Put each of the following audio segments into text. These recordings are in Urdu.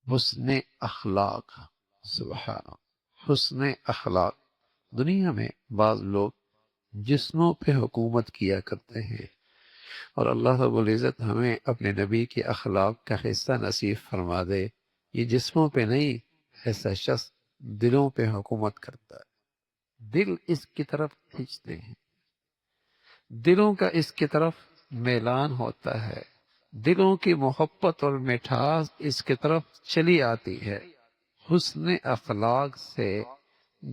حسن اخلاق، سبحان اللہ، حسن اخلاق۔ دنیا میں بعض لوگ جسموں پہ حکومت کیا کرتے ہیں، اور اللہ رب العزت ہمیں اپنے نبی کے اخلاق کا حصہ نصیب فرما دے۔ یہ جسموں پہ نہیں، ایسا شخص دلوں پہ حکومت کرتا ہے، دل اس کی طرف کھینچتے ہیں، دلوں کا اس کی طرف میلان ہوتا ہے، دلوں کی محبت اور مٹھاس اس کی طرف چلی آتی ہے۔ حسن اخلاق سے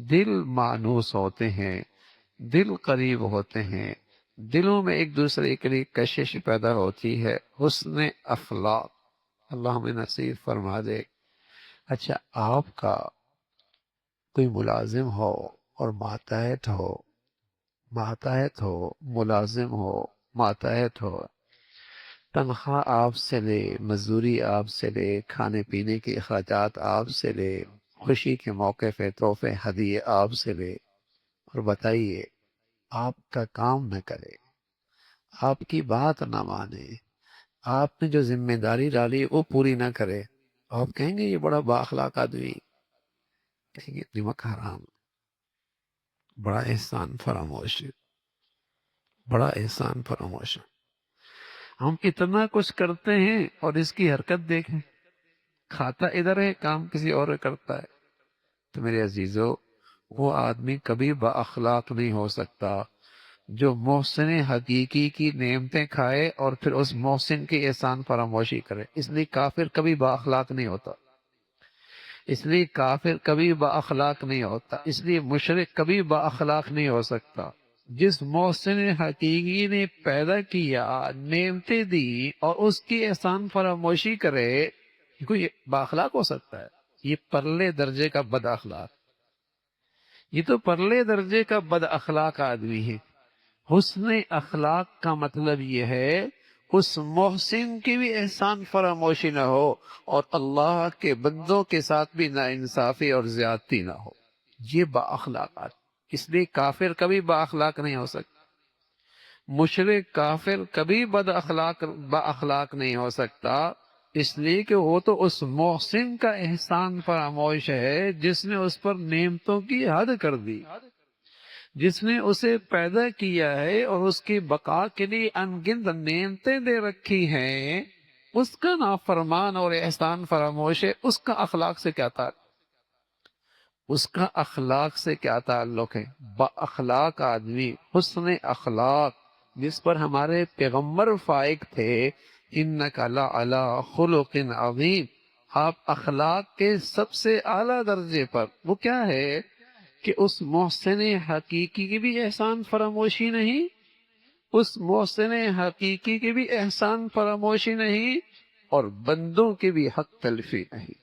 دل مانوس ہوتے ہیں، دل قریب ہوتے ہیں، دلوں میں ایک دوسرے کے لیے کشش پیدا ہوتی ہے۔ حسن اخلاق اللہ ہمیں نصیب فرما دے۔ اچھا، آپ کا کوئی ملازم ہو اور ماتحت ہو، ملازم ہو، ماتحت ہو، تنخواہ آپ سے لے، مزدوری آپ سے لے، کھانے پینے کے اخراجات آپ سے لے، خوشی کے موقع پہ تحفے ہدیے آپ سے لے، اور بتائیے آپ کا کام نہ کرے، آپ کی بات نہ مانے، آپ نے جو ذمہ داری ڈالی وہ پوری نہ کرے، آپ کہیں گے یہ بڑا بااخلاق آدمی، کہیں گے نمک حرام، بڑا احسان فراموش ہے، بڑا احسان فراموش ہے۔ ہم اتنا کچھ کرتے ہیں اور اس کی حرکت دیکھیں، کھاتا ادھر ہے، کام کسی اور کرتا ہے۔ تو میرے عزیزو، وہ آدمی کبھی با اخلاق نہیں ہو سکتا جو محسن حقیقی کی نعمتیں کھائے اور پھر اس محسن کی احسان فراموشی کرے۔ اس لیے کافر کبھی با اخلاق نہیں ہوتا، اس لیے کافر کبھی با اخلاق نہیں ہوتا، اس لیے مشرک کبھی با اخلاق نہیں ہو سکتا۔ جس محسن حقیقی نے پیدا کیا، نعمتیں دی، اور اس کی احسان فراموشی کرے، یہ کوئی با اخلاق ہو سکتا ہے؟ یہ پرلے درجے کا بد اخلاق، یہ تو پرلے درجے کا بد اخلاق آدمی ہے۔ حسن اخلاق کا مطلب یہ ہے اس محسن کی بھی احسان فراموشی نہ ہو، اور اللہ کے بندوں کے ساتھ بھی ناانصافی اور زیادتی نہ ہو۔ یہ با اخلاقات۔ اس لیے کافر کبھی با اخلاق نہیں ہو سکتا، مشرک کافر کبھی با اخلاق نہیں ہو سکتا، اس لیے کہ وہ تو اس محسن کا احسان فراموش ہے جس نے اس پر نعمتوں کی حد کر دی، جس نے اسے پیدا کیا ہے اور اس کی بقا کے لیے انگنت نعمتیں دے رکھی ہیں، اس کا نافرمان اور احسان فراموش ہے۔ اس کا اخلاق سے کیا تعلق؟ اس کا اخلاق سے کیا تعلق ہے؟ با اخلاق آدمی، حسن اخلاق، جس پر ہمارے پیغمبر فائق تھے، انک لعلی خلق عظیم، آپ اخلاق کے سب سے اعلیٰ درجے پر۔ وہ کیا ہے کہ اس محسن حقیقی کی بھی احسان فراموشی نہیں، اس محسن حقیقی کی بھی احسان فراموشی نہیں، اور بندوں کی بھی حق تلفی نہیں،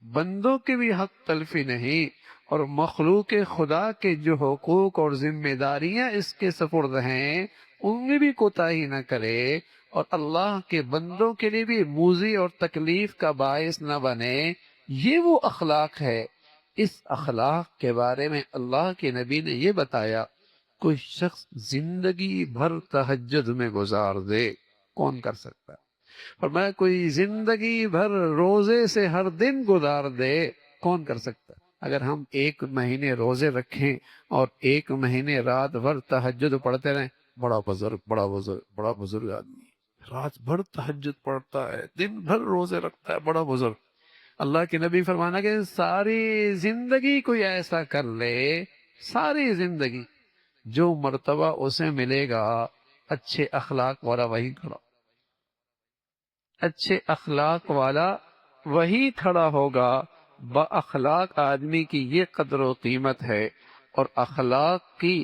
بندوں کی بھی حق تلفی نہیں، اور مخلوق خدا کے جو حقوق اور ذمہ داریاں اس کے سپرد ہیں ان میں بھی کوتاہی نہ کرے، اور اللہ کے بندوں کے لیے بھی موذی اور تکلیف کا باعث نہ بنے۔ یہ وہ اخلاق ہے۔ اس اخلاق کے بارے میں اللہ کے نبی نے یہ بتایا، کوئی شخص زندگی بھر تہجد میں گزار دے، کون کر سکتا ہے؟ فرمایا کوئی زندگی بھر روزے سے ہر دن گزار دے، کون کر سکتا ہے؟ اگر ہم 1 مہینے روزے رکھیں اور 1 مہینے رات بھر تہجد پڑھتے رہیں، بڑا بزرگ آدمی، رات بھر تہجد پڑھتا ہے، دن بھر روزے رکھتا ہے، بڑا بزرگ۔ اللہ کے نبی فرمانا کہ ساری زندگی کوئی ایسا کر لے، ساری زندگی، جو مرتبہ اسے ملے گا اچھے اخلاق والا وہی کھڑا، اچھے اخلاق والا وہی کھڑا ہوگا۔ با اخلاق آدمی کی یہ قدر و قیمت ہے، اور اخلاق کی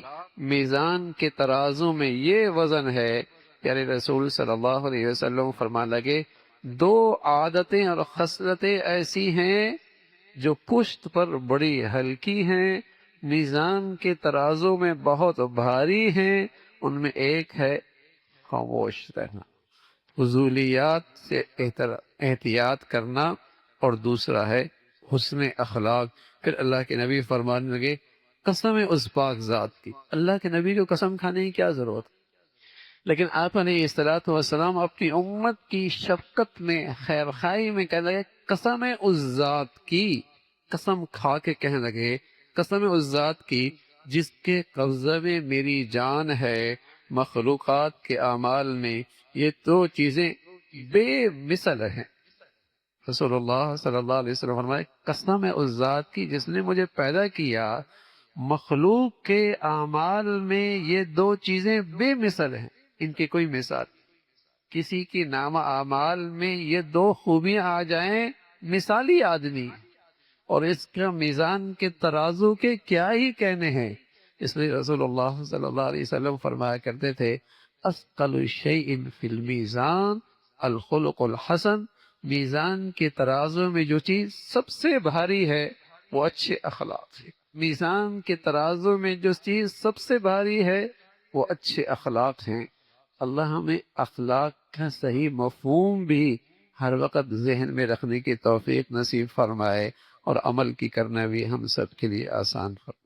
میزان کے ترازو میں یہ وزن ہے۔ پیارے رسول صلی اللہ علیہ وسلم فرمان لگے، 2 عادتیں اور خصلتیں ایسی ہیں جو پشت پر بڑی ہلکی ہیں، میزان کے ترازو میں بہت بھاری ہیں۔ ان میں ایک ہے خاموش رہنا، فضولیات سے احتیاط کرنا، اور دوسرا ہے حسن اخلاق۔ پھر اللہ کے نبی فرمانے لگے، قسم ہے اس پاک ذات کی، اللہ کے نبی کو قسم کھانے کی کیا ضرورت؟ لیکن آپ علیہ الصلوۃ والسلام اپنی امت کی شفقت میں، خیر خواہی میں کہنے لگے، قسم اس ذات کی، قسم کھا کے کہنے لگے قسم اس ذات کی جس کے قبضے میں میری جان ہے، مخلوقات کے اعمال میں یہ دو چیزیں بے مثل ہیں۔ رسول اللہ صلی اللہ علیہ وسلم فرمائے قسم ہے اس ذات کی جس نے مجھے پیدا کیا، مخلوق کے اعمال میں یہ دو چیزیں بے مثل ہیں، ان کی کوئی مثال۔ کسی کی نامہ اعمال میں یہ دو خوبیاں آ جائیں، مثالی آدمی، اور اس کا میزان کے ترازو کے کیا ہی کہنے ہیں۔ اس لیے رسول اللہ صلی اللہ علیہ وسلم فرمایا کرتے تھے اثقل شیء فی المیزان الخلق الحسن، میزان کے ترازو میں جو چیز سب سے بھاری ہے وہ اچھے اخلاق ہے۔ میزان کے ترازو میں جو چیز سب سے بھاری ہے وہ اچھے اخلاق ہیں۔ اللہ ہمیں اخلاق کا صحیح مفہوم بھی ہر وقت ذہن میں رکھنے کی توفیق نصیب فرمائے، اور عمل کی کرنا بھی ہم سب کے لیے آسان فرمائے۔